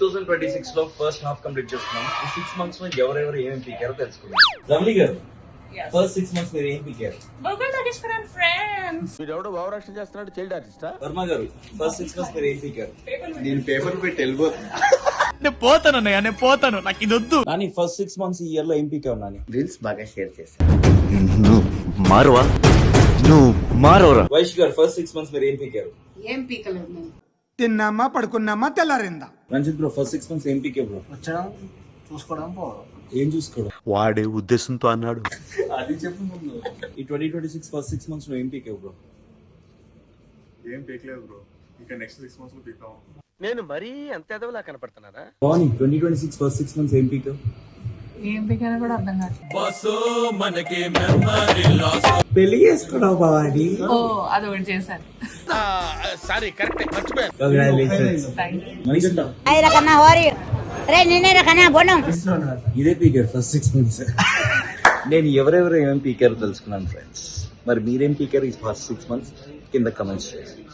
2026 లో first half complete చేస్తున్నాం. ఈ 6 months లో ఎవరెవరు ఏమేమి పీకారో తెలుసుకుందాం. రమణి గారు, ఫస్ట్ 6 months మీరు ఏం పీకారు? వీడెవడో భావరక్షణ చేస్తున్నాడు, చైల్డ్ ఆర్టిస్టా? వర్మ గారు, ఫస్ట్ 6 months మీరు ఏం పీకారు? నేను పేపర్ పెట్టి వెళ్ళిపోతున్నా. నేను పోతాను, నాకు ఇది వద్దు. నాని, ఫస్ట్ 6 months ఈ ఇయర్ లో ఏం పీకావు నాని? రీల్స్ బాగా షేర్ చేశాను. నువ్వు మారవరా? వైష్ గారు, ఫస్ట్ 6 months మీరు ఏం పీకారు? ఏం పీకలేదు నేను. తిన్నామా పడుకున్నామా తెల్లారిందా. రంజిత్ బ్రో, ఫస్ట్ 6 months ఏం పీకే బ్రో? వచ్చడం చూసుకోవడం పోవడం. ఏం చూసుకోవడం? వాడే ఉద్దేశంతో అన్నాడు. అది చెప్పు ముందు. ఈ 2026 ఫస్ట్ 6 months లో ఏం పీకావు బ్రో? ఏం పీకలేదు బ్రో, ఇంకా నెక్స్ట్ 6 months లో పీకాం. నేను మరీ అంత ఎదవలా కనపడుతున్నారా? బాని, 2026 ఫస్ట్ 6 months ఏం పీకావు? ఏం పీకానో కూడా అర్థం కాదు. పెళ్లి చేసుకున్నావు బావాడి. ఓ అదొకటి చేశాను. సారీ, కరెక్ట్ మర్చిపోయాను. కంగ్రాచులేషన్స్. మణికంఠ, ఇదే పీకారు ఫస్ట్ 6 months. నేను ఎవరెవరు ఏమేమి పీకారో తెలుసుకున్నాను ఫ్రెండ్స్. మరి మీరేం పీకారు ఈ ఫస్ట్ 6 months? కింద కమెంట్స్ చేయండి.